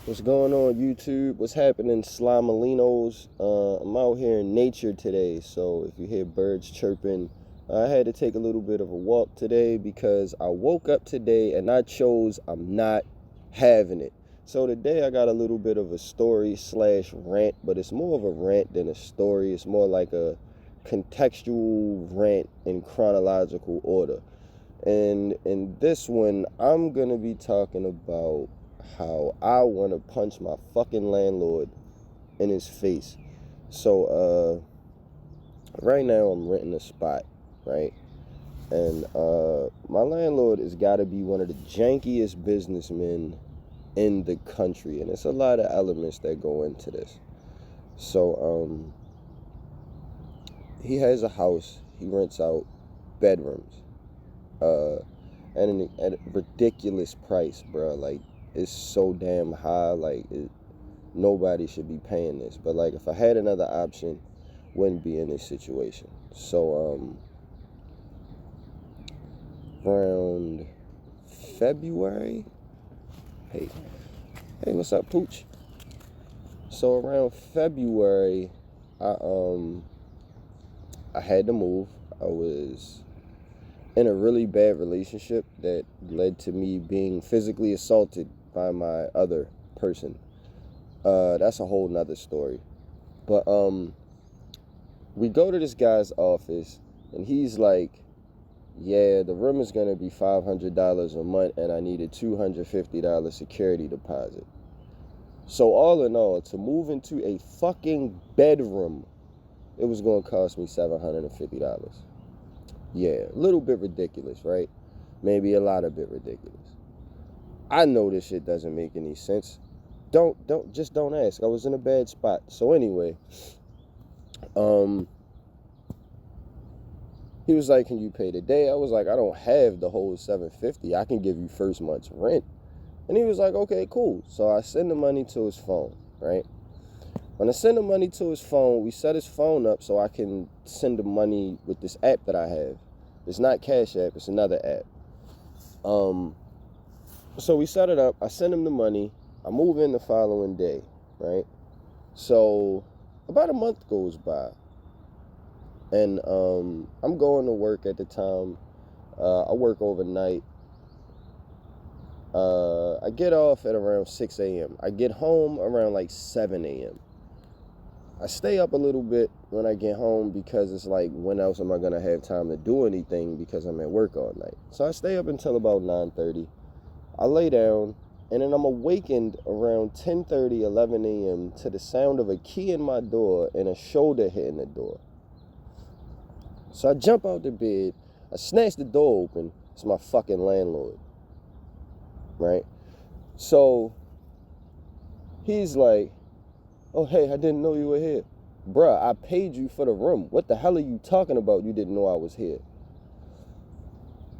What's going on, YouTube? What's happening, Slimolinos? I'm out here in nature today, so if you hear birds chirping, I had to take a little bit of a walk today because I woke up today and I chose I'm not having it. So today I got a little bit of a story slash rant, but it's more of a rant than a story. It's more like a contextual rant in chronological order. And in this one, I'm going to be talking about how I want to punch my fucking landlord in his face. So, right now I'm renting a spot, right? And my landlord has got to be one of the jankiest businessmen in the country. And it's a lot of elements that go into this. So, he has a house. He rents out bedrooms. And at a ridiculous price, bro. Like, it's so damn high. Like, nobody should be paying this. But like, if I had another option, wouldn't be in this situation. So around February, hey, what's up, Pooch? So around February, I had to move. I was in a really bad relationship that led to me being physically assaulted by my other person. That's a whole nother story. But we go to this guy's office and he's like, yeah, the room is gonna be $500 a month and I need a $250 security deposit. So all in all, to move into a fucking bedroom, it was gonna cost me $750. Yeah, a little bit ridiculous, right? Maybe a lot of bit ridiculous. I know this shit doesn't make any sense. Don't ask. I was in a bad spot. So anyway, he was like, "Can you pay today?" I was like, "I don't have the whole $750. I can give you first month's rent." And he was like, "Okay, cool." So I send the money to his phone, right? When I send the money to his phone, we set his phone up so I can send the money with this app that I have. It's not Cash App, it's another app. So we set it up. I send him the money. I move in the following day, right? So about a month goes by. And I'm going to work at the time. I work overnight. I get off at around 6 a.m. I get home around like 7 a.m. I stay up a little bit when I get home because it's like, when else am I going to have time to do anything because I'm at work all night? So I stay up until about 9:30. I lay down, and then I'm awakened around 10:30, 11 a.m. to the sound of a key in my door and a shoulder hitting the door. So I jump out the bed, I snatch the door open. It's my fucking landlord, right? So he's like, "Oh, hey, I didn't know you were here." Bruh, I paid you for the room. What the hell are you talking about? You didn't know I was here.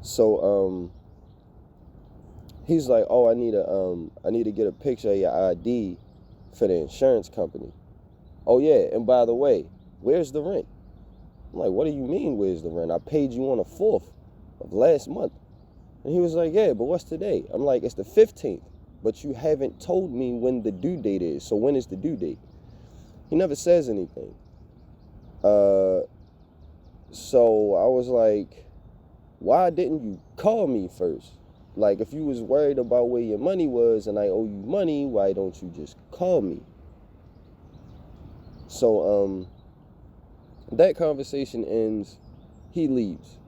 So, he's like, "Oh, I need to get a picture of your ID for the insurance company. Oh, yeah, and by the way, where's the rent?" I'm like, "What do you mean, where's the rent? I paid you on the 4th of last month." And he was like, "Yeah, but what's today?" I'm like, "It's the 15th, but you haven't told me when the due date is. So when is the due date?" He never says anything. So I was like, "Why didn't you call me first? Like, if you was worried about where your money was and I owe you money, why don't you just call me?" So that conversation ends. He leaves.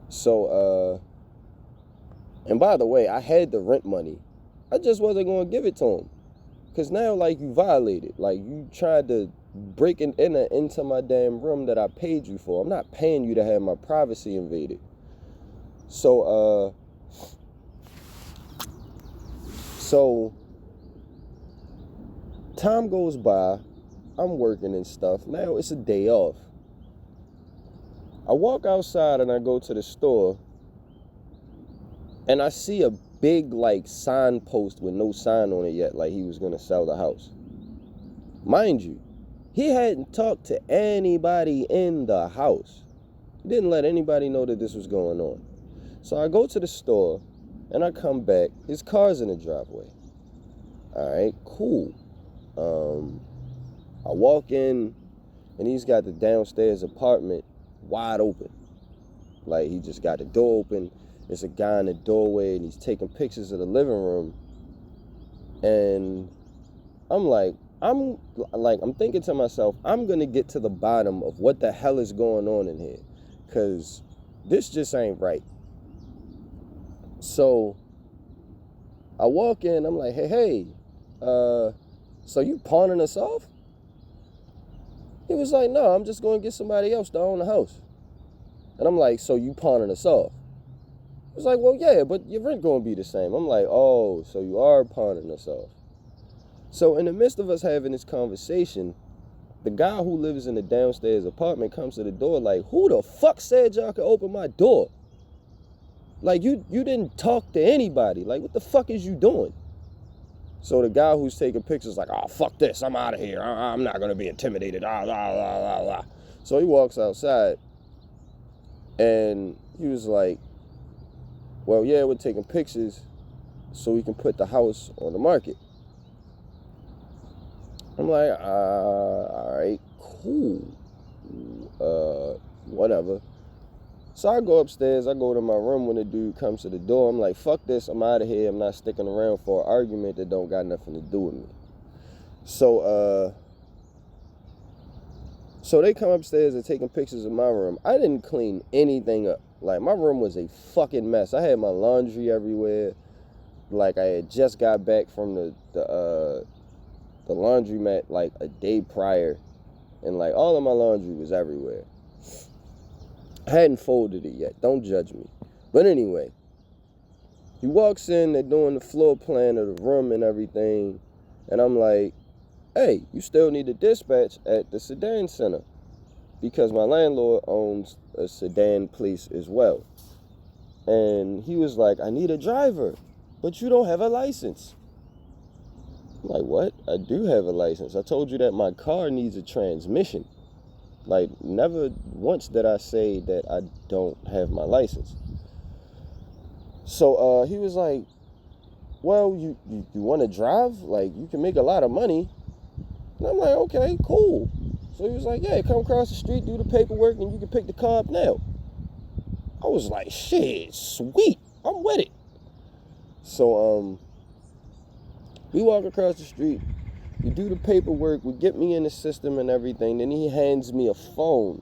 So and by the way, I had the rent money. I just wasn't going to give it to him. Because now, like, you violated. Like, you tried to break into my damn room that I paid you for. I'm not paying you to have my privacy invaded. So time goes by. I'm working and stuff. Now it's a day off. I walk outside and I go to the store. And I see a big, like, signpost with no sign on it yet, like he was going to sell the house. Mind you, he hadn't talked to anybody in the house. He didn't let anybody know that this was going on. So I go to the store, and I come back. His car's in the driveway. All right, cool. I walk in, and he's got the downstairs apartment wide open. Like, he just got the door open. There's a guy in the doorway, and he's taking pictures of the living room. And I'm thinking to myself, I'm gonna get to the bottom of what the hell is going on in here, because this just ain't right. So I walk in, I'm like, hey, so you pawning us off? He was like, no, I'm just gonna get somebody else to own the house. And I'm like, so you pawning us off? He was like, well, yeah, but your rent gonna be the same. I'm like, oh, so you are pawning us off. So in the midst of us having this conversation, the guy who lives in the downstairs apartment comes to the door like, who the fuck said y'all could open my door? Like, you didn't talk to anybody. Like, what the fuck is you doing? So the guy who's taking pictures like, oh, fuck this, I'm out of here. I'm not going to be intimidated. So he walks outside, and he was like, well, yeah, we're taking pictures so we can put the house on the market. I'm like, all right, cool, whatever. So I go upstairs, I go to my room when the dude comes to the door. I'm like, fuck this, I'm out of here. I'm not sticking around for an argument that don't got nothing to do with me. So they come upstairs and taking pictures of my room. I didn't clean anything up. Like, my room was a fucking mess. I had my laundry everywhere. Like, I had just got back from the laundromat like a day prior, and like all of my laundry was everywhere. I hadn't folded it yet, don't judge me. But anyway, he walks in, they're doing the floor plan of the room and everything, and I'm like, hey, you still need a dispatch at the sedan center, because my landlord owns a sedan place as well. And he was like, I need a driver, but you don't have a license. I'm like, what? I do have a license. I told you that my car needs a transmission. Like, never once did I say that I don't have my license. So he was like, well, you want to drive? Like, you can make a lot of money. And I'm like, okay, cool. So he was like, yeah, come across the street, do the paperwork, and you can pick the car up now. I was like, shit, sweet. I'm with it. So we walk across the street, we do the paperwork, we get me in the system and everything. Then he hands me a phone,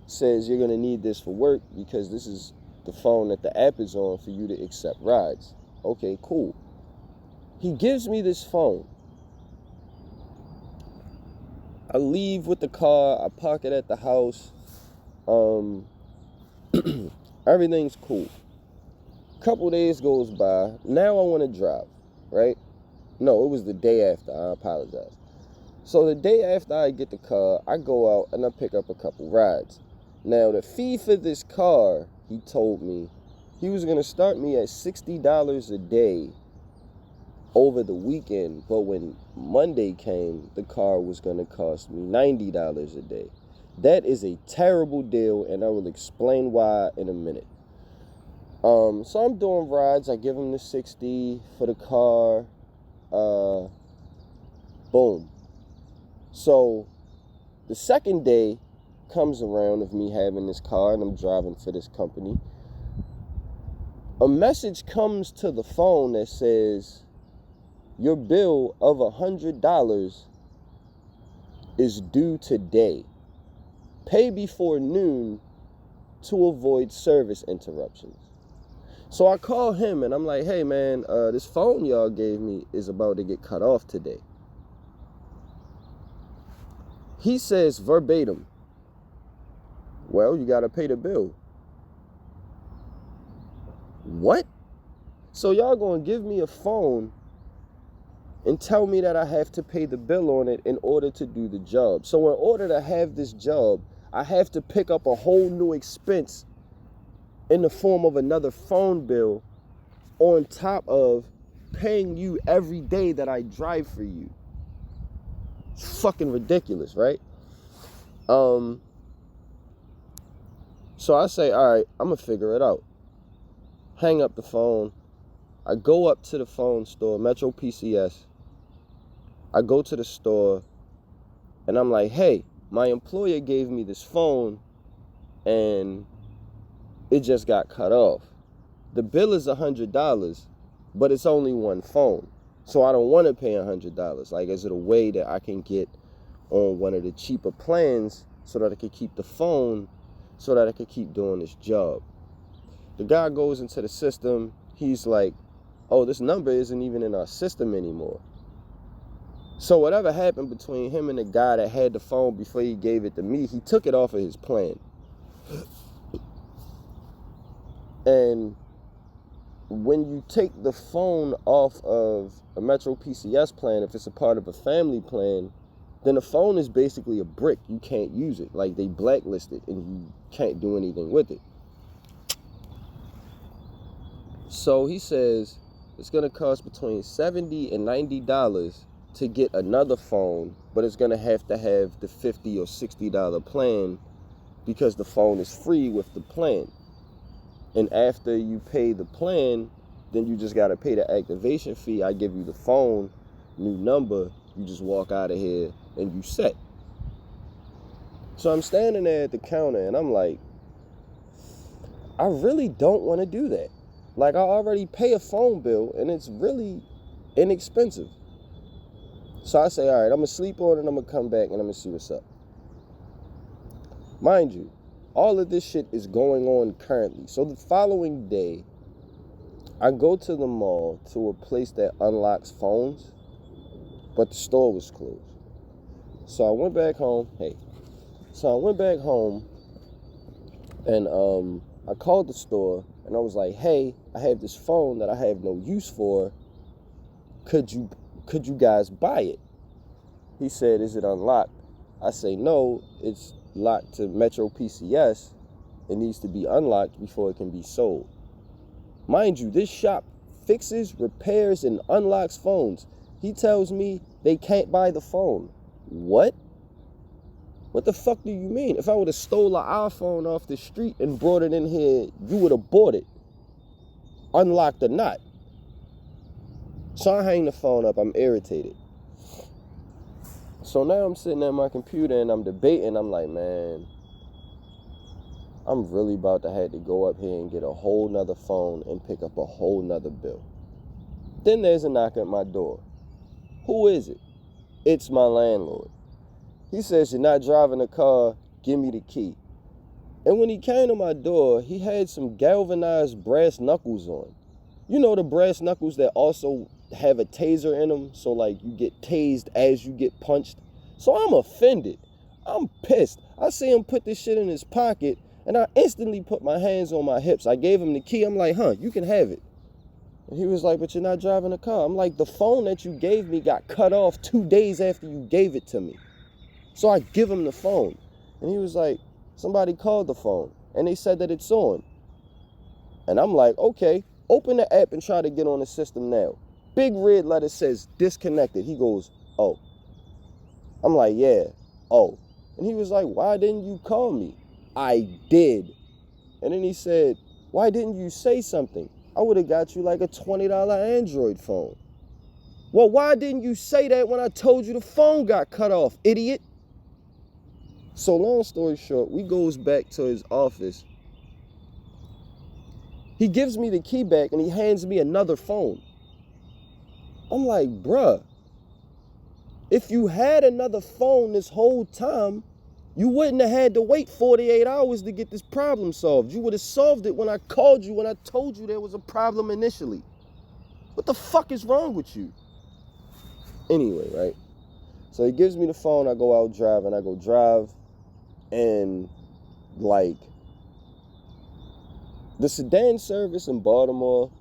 says you're going to need this for work because this is the phone that the app is on for you to accept rides. Okay, cool. He gives me this phone. I leave with the car, I park it at the house. Everything's cool. Couple days goes by. Now I want to drive, right? No, it was the day after. I apologize. So the day after I get the car, I go out and I pick up a couple rides. Now, the fee for this car, he told me, he was going to start me at $60 a day over the weekend. But when Monday came, the car was going to cost me $90 a day. That is a terrible deal, and I will explain why in a minute. So I'm doing rides. I give him the $60 for the car. Boom. So the second day comes around of me having this car and I'm driving for this company. A message comes to the phone that says your bill of $100 is due today. Pay before noon to avoid service interruptions. So I call him and I'm like, hey man, this phone y'all gave me is about to get cut off today. He says verbatim, well, you gotta pay the bill. What? So y'all gonna give me a phone and tell me that I have to pay the bill on it in order to do the job. So in order to have this job, I have to pick up a whole new expense in the form of another phone bill on top of paying you every day that I drive for you. It's fucking ridiculous, right? So I say, all right, I'm gonna figure it out. Hang up the phone. I go up to the phone store, Metro PCS. I go to the store and I'm like, hey, my employer gave me this phone and it just got cut off. The bill is $100, but it's only one phone. So I don't want to pay $100. Like, is it a way that I can get on one of the cheaper plans so that I can keep the phone, so that I can keep doing this job? The guy goes into the system. He's like, oh, this number isn't even in our system anymore. So whatever happened between him and the guy that had the phone before he gave it to me, he took it off of his plan. And when you take the phone off of a Metro PCS plan, if it's a part of a family plan, then the phone is basically a brick. You can't use it. Like, they blacklist it and you can't do anything with it. So he says it's going to cost between $70 and $90 to get another phone, but it's going to have the $50 or $60 plan because the phone is free with the plan. And after you pay the plan, then you just got to pay the activation fee. I give you the phone, new number, you just walk out of here and you set. So I'm standing there at the counter and I'm like, I really don't want to do that. Like, I already pay a phone bill and it's really inexpensive. So I say, all right, I'm going to sleep on it, I'm going to come back and I'm going to see what's up. Mind you, all of this shit is going on currently. So the following day, I go to the mall to a place that unlocks phones, but the store was closed. So I went back home. And I called the store and I was like, hey, I have this phone that I have no use for. Could you guys buy it? He said, is it unlocked? I say, no, it's locked to Metro PCS. It needs to be unlocked before it can be sold. Mind you, this shop fixes, repairs, and unlocks phones. He tells me they can't buy the phone. What? What the fuck do you mean? If I would have stole an iPhone off the street and brought it in here, you would have bought it, unlocked or not. So I hang the phone up. I'm irritated. So now I'm sitting at my computer and I'm debating. I'm like, man, I'm really about to have to go up here and get a whole nother phone and pick up a whole nother bill. Then there's a knock at my door. Who is it? It's my landlord. He says, you're not driving a car, give me the key. And when he came to my door, he had some galvanized brass knuckles on. You know, the brass knuckles that also have a taser in them, so like you get tased as you get punched. So I'm offended. I'm pissed. I see him put this shit in his pocket, and I instantly put my hands on my hips. I gave him the key. I'm like, you can have it. And he was like, but you're not driving a car. I'm like, the phone that you gave me got cut off 2 days after you gave it to me. So I give him the phone. And he was like, somebody called the phone, and they said that it's on. And I'm like, okay, open the app and try to get on the system now. Big red letter says disconnected. He goes, oh. I'm like, yeah, oh. And he was like, why didn't you call me? I did. And then he said, why didn't you say something? I would have got you like a $20 Android phone. Well, why didn't you say that when I told you the phone got cut off, idiot? So long story short, we goes back to his office. He gives me the key back and he hands me another phone. I'm like, bruh, if you had another phone this whole time, you wouldn't have had to wait 48 hours to get this problem solved. You would have solved it when I called you, when I told you there was a problem initially. What the fuck is wrong with you? Anyway, right? So he gives me the phone, I go out driving, I go drive, and like, the sedan service in Baltimore,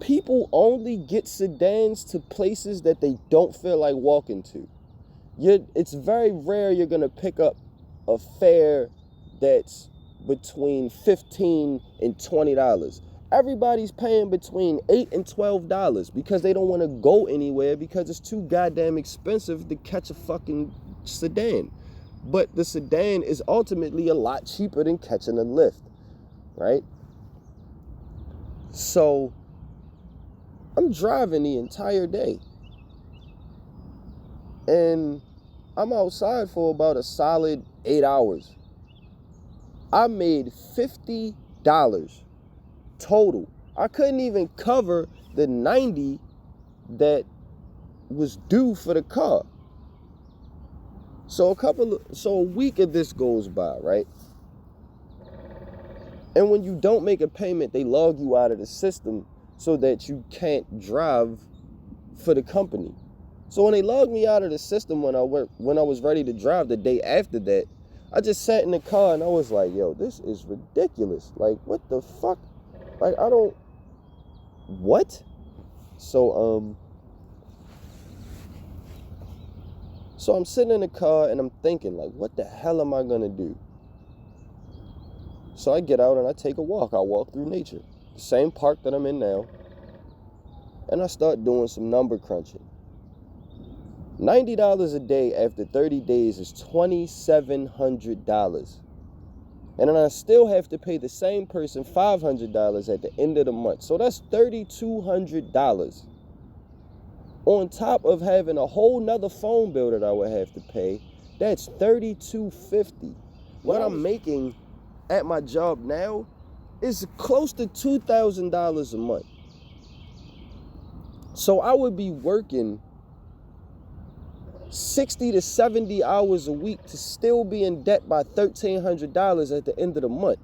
people only get sedans to places that they don't feel like walking to. It's very rare you're going to pick up a fare that's between $15 and $20. Everybody's paying between $8 and $12 because they don't want to go anywhere because it's too goddamn expensive to catch a fucking sedan. But the sedan is ultimately a lot cheaper than catching a Lyft, right? So I'm driving the entire day. And I'm outside for about a solid 8 hours. I made $50 total. I couldn't even cover the 90 that was due for the car. So a week of this goes by, right? And when you don't make a payment, they log you out of the system so that you can't drive for the company. So when they logged me out of the system when I was ready to drive the day after that, I just sat in the car and I was like, yo, this is ridiculous. Like, what the fuck? Like, what? So I'm sitting in the car and I'm thinking, like, what the hell am I gonna do? So I get out and I take a walk. I walk through nature, the same park that I'm in now, and I start doing some number crunching. $90 a day after 30 days is $2,700. And then I still have to pay the same person $500 at the end of the month. So that's $3,200. On top of having a whole nother phone bill that I would have to pay, that's $3,250. What I'm making at my job now is close to $2,000 a month. So I would be working 60 to 70 hours a week to still be in debt by $1,300 at the end of the month.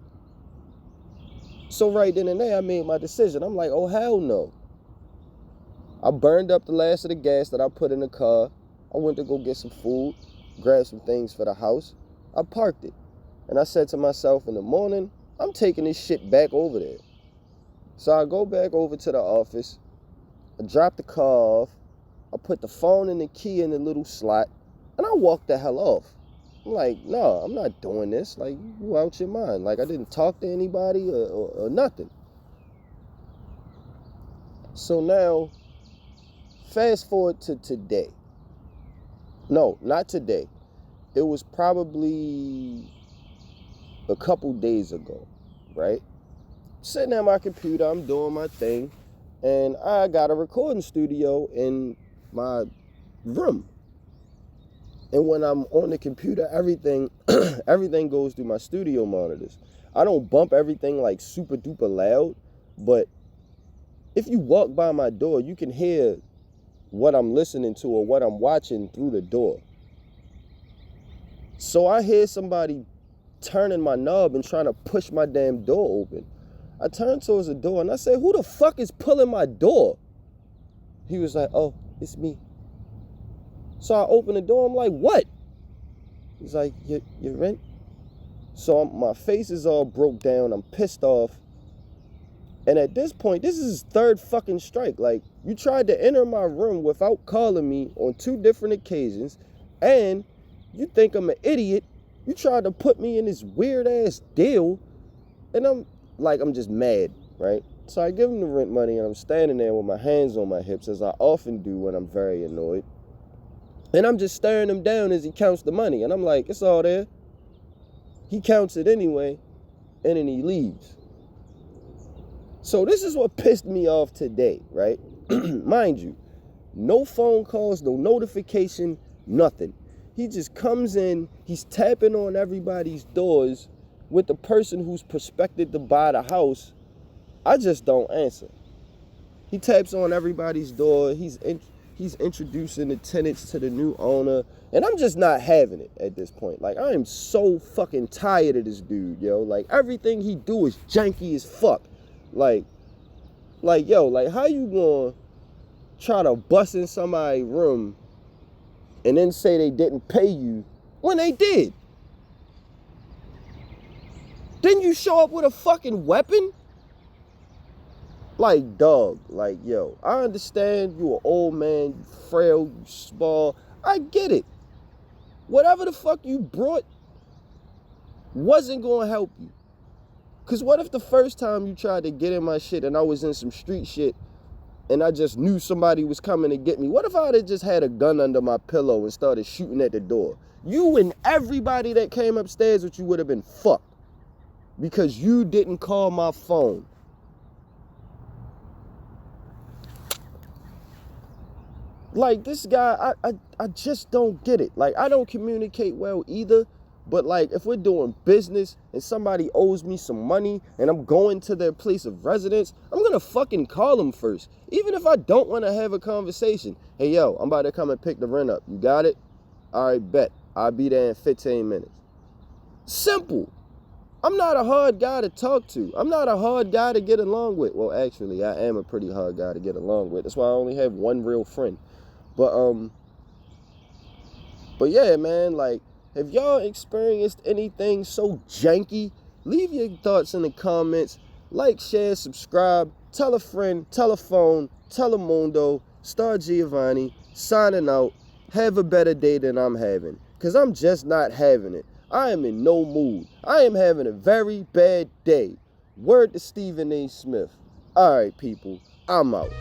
So right then and there, I made my decision. I'm like, oh, hell no. I burned up the last of the gas that I put in the car. I went to go get some food, grab some things for the house. I parked it. And I said to myself in the morning, I'm taking this shit back over there. So I go back over to the office. I drop the car off. I put the phone and the key in the little slot. And I walk the hell off. I'm like, no, I'm not doing this. Like, you out your mind. Like, I didn't talk to anybody or nothing. So now, fast forward to today. No, not today. It was probably a couple days ago, right? Sitting at my computer, I'm doing my thing, and I got a recording studio in my room. And when I'm on the computer, everything goes through my studio monitors. I don't bump everything like super duper loud, but if you walk by my door, you can hear what I'm listening to or what I'm watching through the door. So I hear somebody turning my knob and trying to push my damn door open. I turned towards the door and I said, who the fuck is pulling my door? He was like, oh, it's me. So I opened the door. I'm like, what? He's like, your rent? So my face is all broke down. I'm pissed off. And at this point, this is his third fucking strike. Like, you tried to enter my room without calling me on 2 different occasions, and you think I'm an idiot. You tried to put me in this weird ass deal, and I'm just mad, right? So I give him the rent money, and I'm standing there with my hands on my hips, as I often do when I'm very annoyed. And I'm just staring him down as he counts the money, and I'm like, it's all there. He counts it anyway, and then he leaves. So this is what pissed me off today, right? Mind you, no phone calls, no notification, nothing. He just comes in, he's tapping on everybody's doors with the person who's prospected to buy the house. I just don't answer. He taps on everybody's door, he's introducing the tenants to the new owner, and I'm just not having it at this point. Like, I am so fucking tired of this dude, yo. Like, everything he do is janky as fuck. Like, yo, like, how you gonna try to bust in somebody's room and then say they didn't pay you when they did? Didn't you show up with a fucking weapon? Like, dog, like, yo, I understand you an old man, you frail, you small. I get it. Whatever the fuck you brought wasn't gonna help you. Because what if the first time you tried to get in my shit and I was in some street shit and I just knew somebody was coming to get me? What if I had just had a gun under my pillow and started shooting at the door? You and everybody that came upstairs with you would have been fucked because you didn't call my phone. Like, this guy, I just don't get it. Like, I don't communicate well either. But, like, if we're doing business and somebody owes me some money and I'm going to their place of residence, I'm going to fucking call them first. Even if I don't want to have a conversation. Hey, yo, I'm about to come and pick the rent up. You got it? All right, bet. I'll be there in 15 minutes. Simple. I'm not a hard guy to talk to. I'm not a hard guy to get along with. Well, actually, I am a pretty hard guy to get along with. That's why I only have one real friend. But yeah, man, like, have y'all experienced anything so janky? Leave your thoughts in the comments. Like, share, subscribe. Tell a friend, tell a phone, tell a mundo. Star Giovanni, signing out. Have a better day than I'm having. Because I'm just not having it. I am in no mood. I am having a very bad day. Word to Stephen A. Smith. All right, people, I'm out.